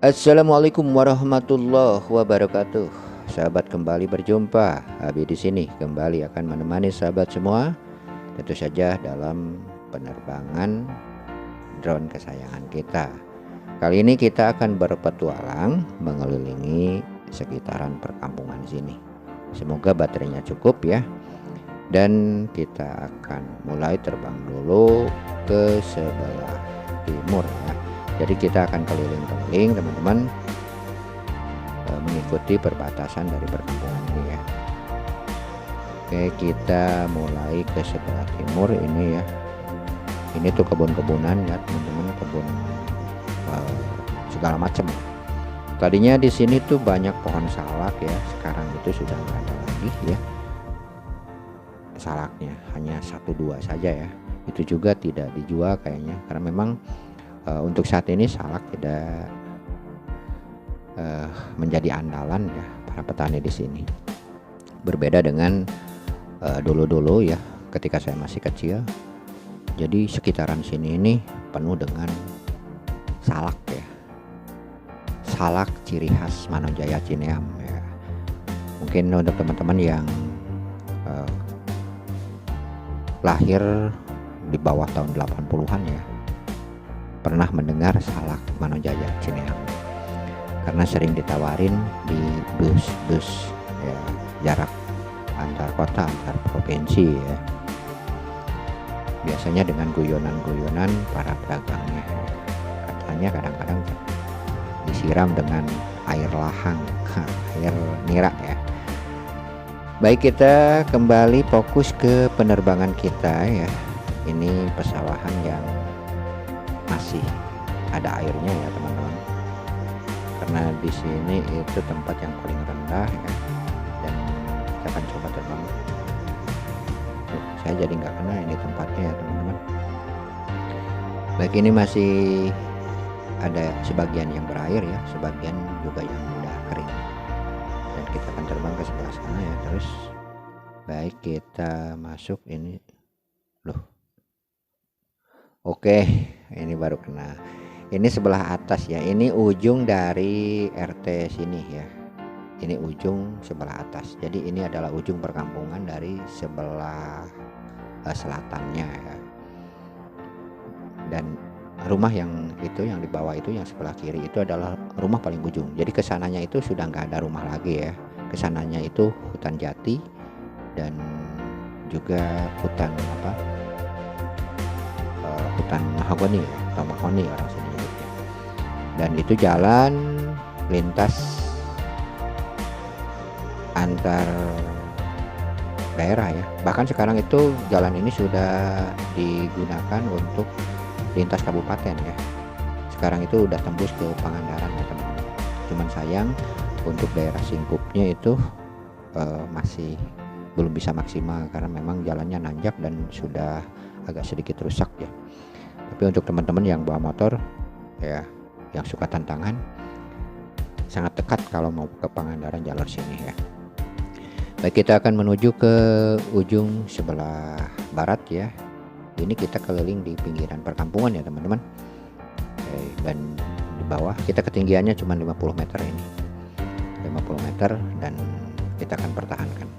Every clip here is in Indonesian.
Assalamualaikum warahmatullahi wabarakatuh. Sahabat, kembali berjumpa. Abi di sini kembali akan menemani sahabat semua, tentu saja dalam penerbangan drone kesayangan kita. Kali ini kita akan berpetualang mengelilingi sekitaran perkampungan sini. Semoga baterainya cukup ya. Dan kita akan mulai terbang dulu ke sebelah timur ya. Jadi kita akan keliling-keliling teman-teman, mengikuti perbatasan dari perkampungan ini ya. Oke, kita mulai ke sebelah timur ini ya. Ini tuh kebun-kebunan ya teman-teman, kebun segala macam. Tadinya di sini tuh banyak pohon salak ya, sekarang itu sudah nggak ada lagi ya. Salaknya hanya 1-2 saja ya. Itu juga tidak dijual kayaknya, karena memang untuk saat ini salak tidak menjadi andalan ya para petani di sini. Berbeda dengan dulu-dulu ya, ketika saya masih kecil. Jadi sekitaran sini ini penuh dengan salak ya. Salak ciri khas Manojaya Cineam ya. Mungkin untuk teman-teman yang lahir di bawah tahun 80-an ya, pernah mendengar salak Manojaya Cineam, karena sering ditawarin di bus-bus ya, jarak antar kota, antar provinsi ya, biasanya dengan guyonan-guyonan para pedagangnya. Katanya kadang-kadang disiram dengan air lahang, air nira ya. Baik, kita kembali fokus ke penerbangan kita ya. Ini pesawahan yang masih ada airnya ya teman-teman, karena di sini itu tempat yang paling rendah ya, dan kita akan coba terbang. Saya jadi nggak kena ini tempatnya ya teman-teman. Baik, ini masih ada sebagian yang berair ya, sebagian juga yang udah kering, dan kita akan terbang ke sebelah sana ya. Terus baik, kita masuk ini loh. Oke, ini baru kena. Ini sebelah atas ya. Ini ujung dari RT sini ya. Ini ujung sebelah atas. Jadi ini adalah ujung perkampungan dari sebelah selatannya ya. Dan rumah yang itu, yang di bawah itu, yang sebelah kiri itu adalah rumah paling ujung. Jadi kesananya itu sudah nggak ada rumah lagi ya. Kesananya itu hutan jati dan juga hutan hutan mahogani ya, atau mahoni orang sini nyebutnya. Dan itu jalan lintas antar daerah ya. Bahkan sekarang itu jalan ini sudah digunakan untuk lintas kabupaten ya. Sekarang itu udah tembus ke Pangandaran ya teman-teman. Cuman sayang untuk daerah Singkupnya itu masih belum bisa maksimal, karena memang jalannya nanjak dan sudah agak sedikit rusak ya. Tapi untuk teman-teman yang bawa motor ya, yang suka tantangan, sangat dekat kalau mau ke Pangandaran jalur sini ya. Baik, kita akan menuju ke ujung sebelah barat ya. Ini kita keliling di pinggiran perkampungan ya teman-teman. Dan di bawah kita ketinggiannya cuma 50 meter ini, 50 meter, dan kita akan pertahankan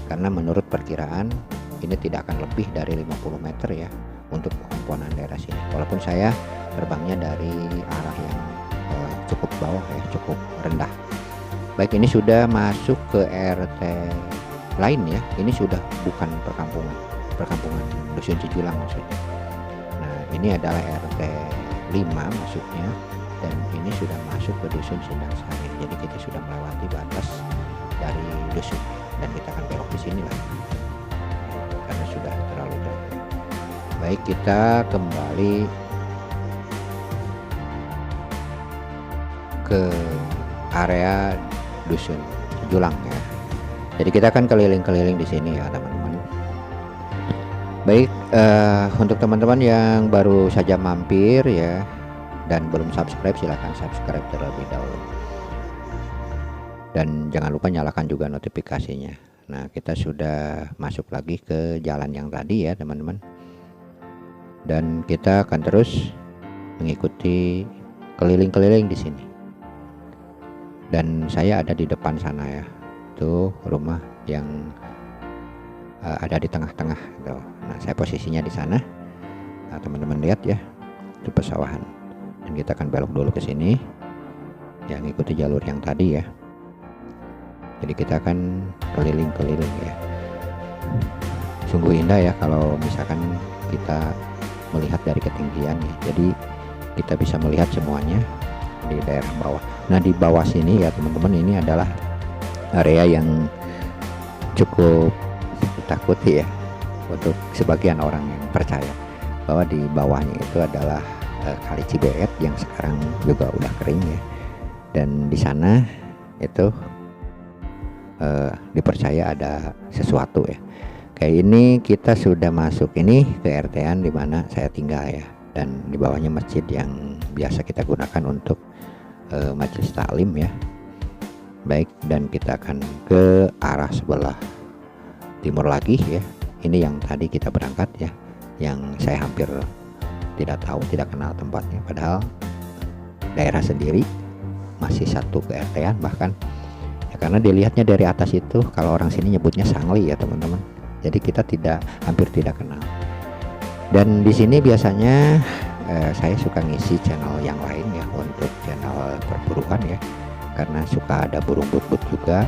karena menurut perkiraan ini tidak akan lebih dari 50 meter ya untuk pengampunan daerah sini. Walaupun saya terbangnya dari arah yang cukup bawah ya, cukup rendah. Baik, ini sudah masuk ke RT lain ya. Ini sudah bukan perkampungan Dusun Cijulang maksudnya. Nah, ini adalah RT 5 maksudnya, dan ini sudah masuk ke Dusun Sindang Sari. Jadi kita sudah melewati batas dari dusun dan kita akan belok di sini lah, karena sudah terlalu jauh. Baik, kita kembali ke area Dusun Cijulang ya. Jadi kita akan keliling-keliling di sini ya teman-teman. Baik, untuk teman-teman yang baru saja mampir ya dan belum subscribe, silahkan subscribe terlebih dahulu. Dan jangan lupa nyalakan juga notifikasinya. Nah, kita sudah masuk lagi ke jalan yang tadi ya teman-teman. Dan kita akan terus mengikuti keliling-keliling di sini. dan saya ada di depan sana ya. Itu rumah yang ada di tengah-tengah tuh. Nah, saya posisinya di sana. Nah, teman-teman lihat ya, itu pesawahan. Dan kita akan belok dulu ke sini. Ya, ngikuti jalur yang tadi ya. Jadi kita akan keliling-keliling ya. Sungguh indah ya kalau misalkan kita melihat dari ketinggian ya. Jadi kita bisa melihat semuanya di daerah bawah. Nah, di bawah sini ya teman-teman, ini adalah area yang cukup ditakuti ya untuk sebagian orang yang percaya bahwa di bawahnya itu adalah Kali Cibeet yang sekarang juga udah kering ya. Dan di sana itu dipercaya ada sesuatu ya. Kayak ini kita sudah masuk ini ke RT-an di mana saya tinggal ya, dan di bawahnya masjid yang biasa kita gunakan untuk majelis taklim ya. Baik, dan kita akan ke arah sebelah timur lagi ya. Ini yang tadi kita berangkat ya, yang saya hampir tidak tahu, tidak kenal tempatnya, padahal daerah sendiri masih satu ke RT-an bahkan ya, karena dilihatnya dari atas itu kalau orang sini nyebutnya sangli ya teman-teman. Jadi kita hampir tidak kenal. Dan di sini biasanya saya suka ngisi channel yang lain ya, untuk channel perburuan ya, karena suka ada burung but-but juga,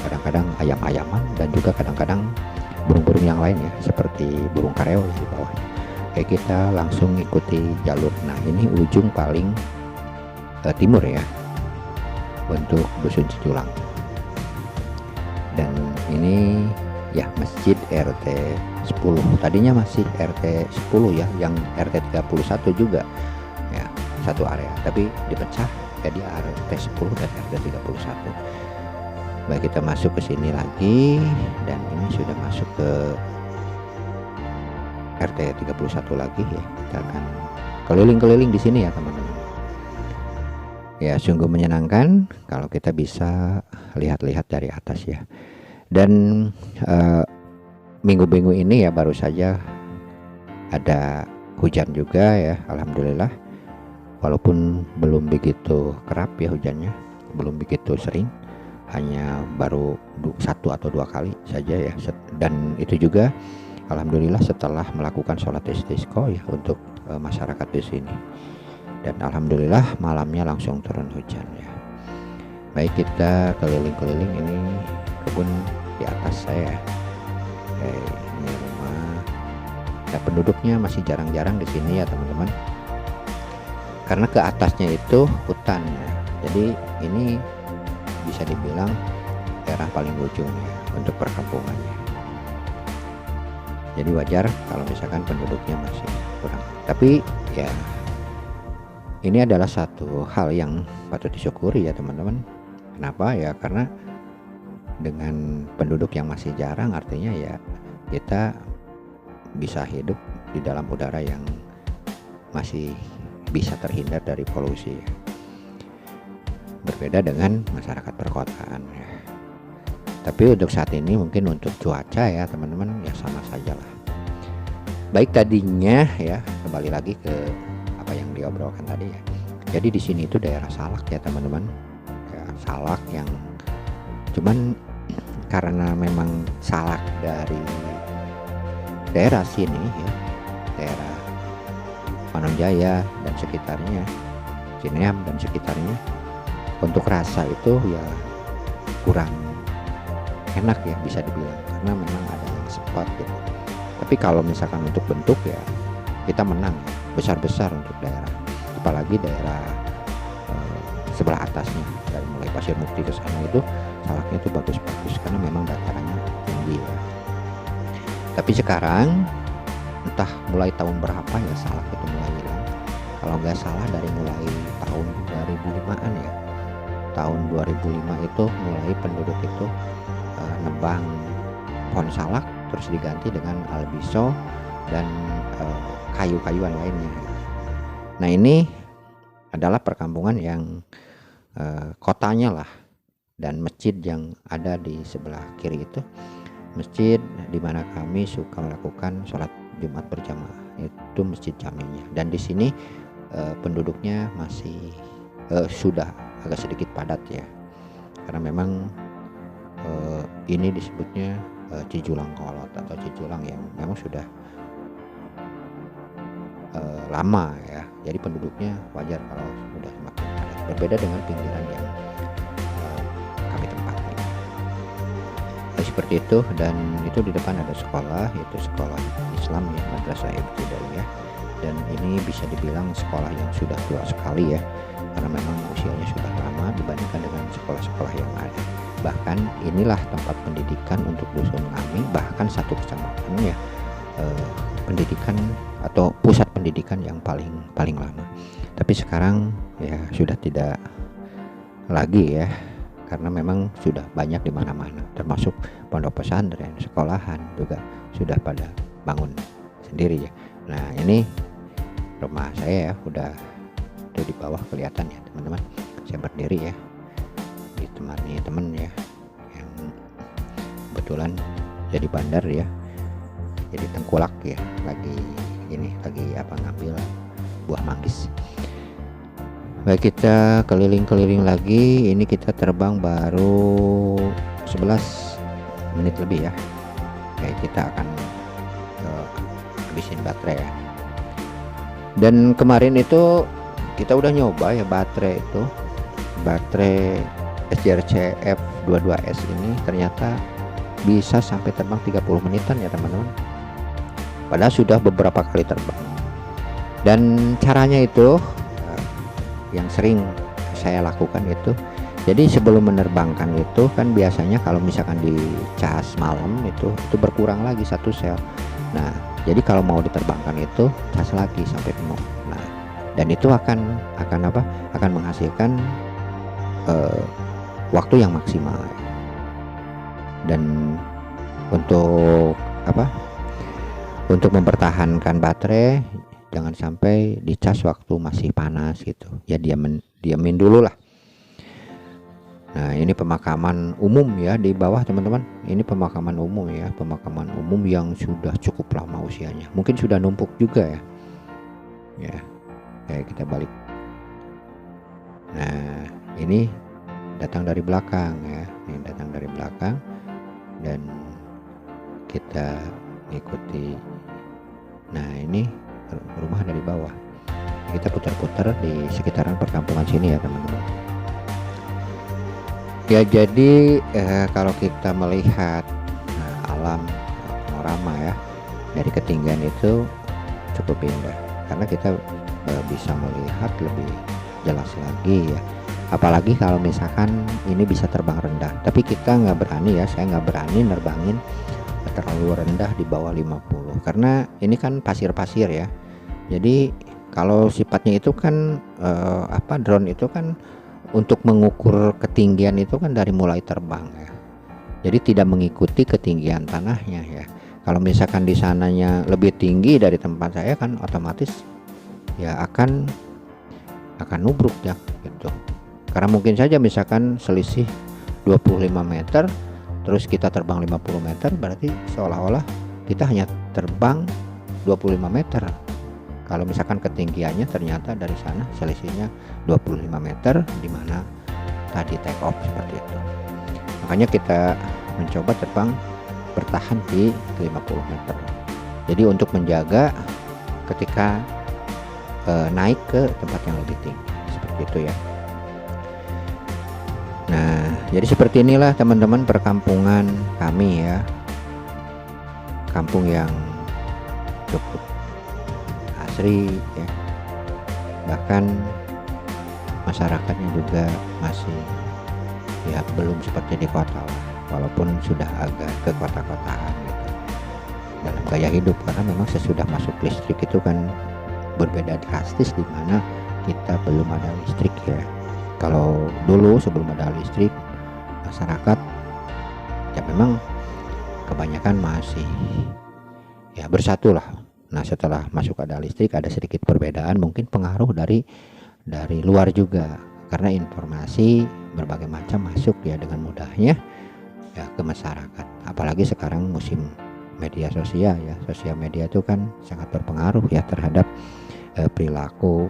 kadang-kadang ayam-ayaman, dan juga kadang-kadang burung-burung yang lain ya, seperti burung kareo di bawahnya. Kayak kita langsung ikuti jalur. Nah, ini ujung paling timur ya untuk Dusun Ciculang. Dan ini ya masjid RT 10. Tadinya masih RT 10 ya, yang RT 31 juga ya, satu area, tapi dipecah jadi RT 10 dan RT 31. Baik, kita masuk ke sini lagi, dan ini sudah masuk ke RT 31 lagi ya. Kita akan keliling-keliling di sini ya teman-teman. Ya, sungguh menyenangkan kalau kita bisa lihat-lihat dari atas ya. Dan minggu-minggu ini ya baru saja ada hujan juga ya, alhamdulillah. Walaupun belum begitu kerap ya hujannya, belum begitu sering, hanya baru 1 atau 2 kali saja ya. Dan itu juga alhamdulillah setelah melakukan sholat istisqa ya untuk masyarakat di sini. Dan alhamdulillah malamnya langsung turun hujan ya. Baik, kita keliling-keliling. Ini kebun di atas saya. Ini rumah. Ya, penduduknya masih jarang-jarang di sini ya teman-teman. Karena ke atasnya itu hutan ya. Jadi ini bisa dibilang daerah paling ujung ya untuk perkampungannya. Jadi wajar kalau misalkan penduduknya masih kurang. Tapi ya ini adalah satu hal yang patut disyukuri ya teman-teman. Kenapa ya? Karena dengan penduduk yang masih jarang, artinya ya kita bisa hidup di dalam udara yang masih bisa terhindar dari polusi ya. Berbeda dengan masyarakat perkotaan ya. Tapi untuk saat ini mungkin untuk cuaca ya teman-teman ya sama saja lah. Baik, tadinya ya kembali lagi ke apa yang diobrolkan tadi ya. Jadi di sini itu daerah Salak ya teman-teman. Ya, Salak yang cuman karena memang Salak dari daerah sini ya, daerah Manonjaya dan sekitarnya, Cineam dan sekitarnya, untuk rasa itu ya kurang enak ya bisa dibilang, karena memang ada yang sepot gitu. Tapi kalau misalkan untuk bentuk ya kita menang ya, besar-besar untuk daerah, apalagi daerah sebelah atasnya dari mulai Pasir Mukti ke sana itu Salaknya itu bagus-bagus karena memang datarannya tinggi ya. Tapi sekarang entah mulai tahun berapa ya Salak itu mulai hilang. Kalau nggak salah dari mulai tahun 2005-an ya, tahun 2005 itu mulai penduduk itu nebang pohon salak, terus diganti dengan albiso dan kayu-kayuan lainnya. Nah, ini adalah perkampungan yang kotanya lah, dan masjid yang ada di sebelah kiri itu masjid di mana kami suka melakukan sholat Jumat berjamaah, itu Masjid Jaminya. Dan di sini penduduknya masih sudah agak sedikit padat ya. karena memang ini disebutnya Cijulang Kolot atau Cijulang yang memang sudah lama ya, jadi penduduknya wajar kalau sudah semakin padat, berbeda dengan pinggiran yang kami tempati. Seperti itu, dan itu di depan ada sekolah, yaitu sekolah Islam ya, Madrasah Ibtidaiyah, dan ini bisa dibilang sekolah yang sudah tua sekali ya, karena memang usianya sudah lama dibandingkan dengan sekolah-sekolah yang ada. Bahkan inilah tempat pendidikan untuk dusun kami, bahkan satu kecamatan ya, pendidikan atau pusat pendidikan yang paling lama. Tapi sekarang ya sudah tidak lagi ya, karena memang sudah banyak di mana-mana, termasuk pondok pesantren, sekolahan juga sudah pada bangun sendiri ya. Nah, ini rumah saya ya, udah itu di bawah kelihatan ya teman-teman. Saya berdiri ya, ditemani teman ya yang kebetulan jadi bandar ya, jadi tengkulak ya, lagi ngambil buah manggis. Baik, kita keliling-keliling lagi. Ini kita terbang baru 11 menit lebih ya. Kayak kita akan habisin baterai ya. Dan kemarin itu kita udah nyoba ya baterai SJRC F22S ini, ternyata bisa sampai terbang 30 menitan ya teman-teman. Padahal sudah beberapa kali terbang. Dan caranya itu yang sering saya lakukan itu, jadi sebelum menerbangkan itu kan biasanya kalau misalkan di cas malam itu berkurang lagi 1 sel. Nah, jadi kalau mau diterbangkan itu cas lagi sampai penuh. Nah, dan itu akan menghasilkan waktu yang maksimal. Dan untuk mempertahankan baterai, jangan sampai dicas waktu masih panas gitu ya, diamin dulu lah. Nah, ini pemakaman umum ya di bawah teman-teman. Ini pemakaman umum ya, pemakaman umum yang sudah cukup lama usianya, mungkin sudah numpuk juga ya. Kayak kita balik. Nah, ini datang dari belakang ya, dan kita ikuti. Nah, ini rumah dari bawah. Kita putar-putar di sekitaran perkampungan sini ya teman-teman. Ya, jadi kalau kita melihat alam panorama ya dari ketinggian itu cukup indah, karena kita bisa melihat lebih jelas lagi ya. Apalagi kalau misalkan ini bisa terbang rendah, tapi kita nggak berani ya, saya nggak berani nerbangin terlalu rendah di bawah 50, karena ini kan pasir-pasir ya. Jadi kalau sifatnya itu kan drone itu kan untuk mengukur ketinggian itu kan dari mulai terbang ya. Jadi tidak mengikuti ketinggian tanahnya ya. Kalau misalkan di sananya lebih tinggi dari tempat saya kan otomatis ya akan nubruk ya gitu. Karena mungkin saja misalkan selisih 25 meter terus kita terbang 50 meter, berarti seolah-olah kita hanya terbang 25 meter. Kalau misalkan ketinggiannya ternyata dari sana selisihnya 25 meter, di mana tadi take off seperti itu. Makanya kita mencoba terbang bertahan di 50 meter. Jadi untuk menjaga ketika naik ke tempat yang lebih tinggi, seperti itu ya. Nah, jadi seperti inilah teman-teman perkampungan kami ya. Kampung yang cukup asri ya. Bahkan masyarakatnya juga masih ya belum seperti di kota lah, walaupun sudah agak ke kota-kotaan gitu dalam gaya hidup, karena memang sesudah masuk listrik itu kan berbeda drastis, di mana kita belum ada listrik ya. Kalau dulu sebelum ada listrik, masyarakat ya memang kebanyakan masih ya bersatu lah. Nah, setelah masuk ada listrik ada sedikit perbedaan, mungkin pengaruh dari luar juga, karena informasi berbagai macam masuk ya dengan mudahnya ya ke masyarakat. Apalagi sekarang musim media sosial ya, sosial media itu kan sangat berpengaruh ya terhadap perilaku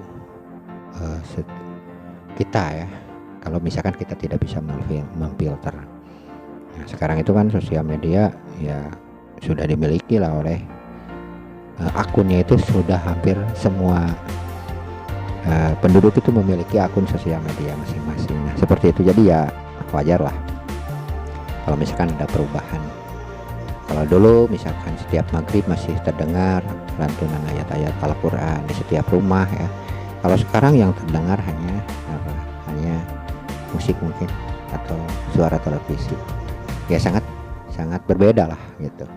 kita ya. kalau misalkan kita tidak bisa memfilter. Nah, sekarang itu kan sosial media ya sudah dimiliki lah oleh akunnya itu sudah hampir semua penduduk itu memiliki akun sosial media masing-masing. Nah, seperti itu, jadi ya wajar lah kalau misalkan ada perubahan. Kalau dulu misalkan setiap maghrib masih terdengar lantunan ayat-ayat Al-Quran di setiap rumah ya. Kalau sekarang yang terdengar hanya musik mungkin atau suara televisi. Ya sangat berbeda lah gitu.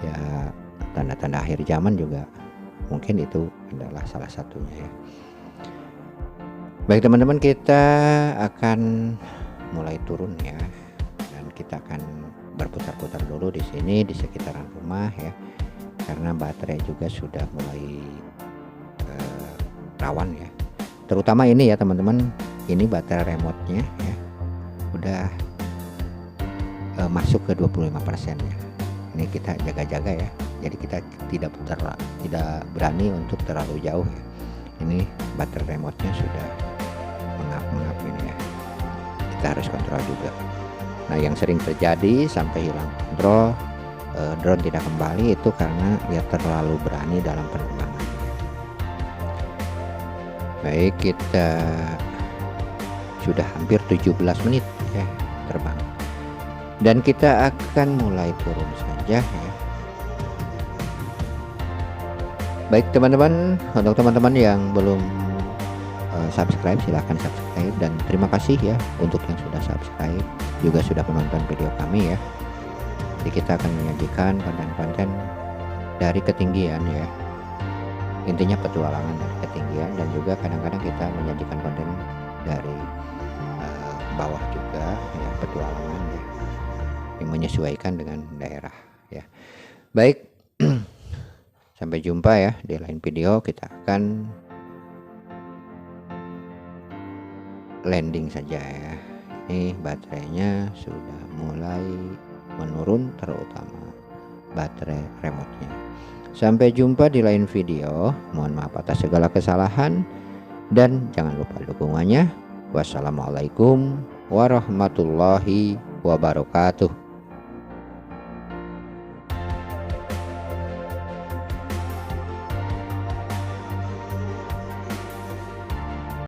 Ya tanda-tanda akhir zaman juga mungkin itu adalah salah satunya ya. Baik teman-teman, kita akan mulai turun ya, dan kita akan berputar-putar dulu di sini di sekitaran rumah ya, karena baterai juga sudah mulai rawan ya. Terutama ini ya teman-teman, ini baterai remote-nya ya udah masuk ke 25% ya. Ini kita jaga-jaga ya. Jadi kita tidak berani untuk terlalu jauh ya. Ini baterai remote-nya sudah mengap-ngap ini ya. Kita harus kontrol juga. Nah, yang sering terjadi sampai hilang kontrol, drone tidak kembali itu karena dia terlalu berani dalam penerbangan. Baik, kita sudah hampir 17 menit ya terbang. Dan kita akan mulai turun saja ya. Baik teman-teman, untuk teman-teman yang belum subscribe silahkan subscribe, dan terima kasih ya untuk yang sudah subscribe, juga sudah menonton video kami ya. Jadi kita akan menyajikan konten-konten dari ketinggian ya, intinya petualangan dari ketinggian, dan juga kadang-kadang kita menyajikan konten dari bawah juga ya, petualangan ya, yang menyesuaikan dengan daerah ya. Baik, sampai jumpa ya di lain video. Kita akan landing saja ya. Ini baterainya sudah mulai menurun, terutama baterai remote-nya. Sampai jumpa di lain video. Mohon maaf atas segala kesalahan, dan jangan lupa dukungannya. Wassalamualaikum warahmatullahi wabarakatuh.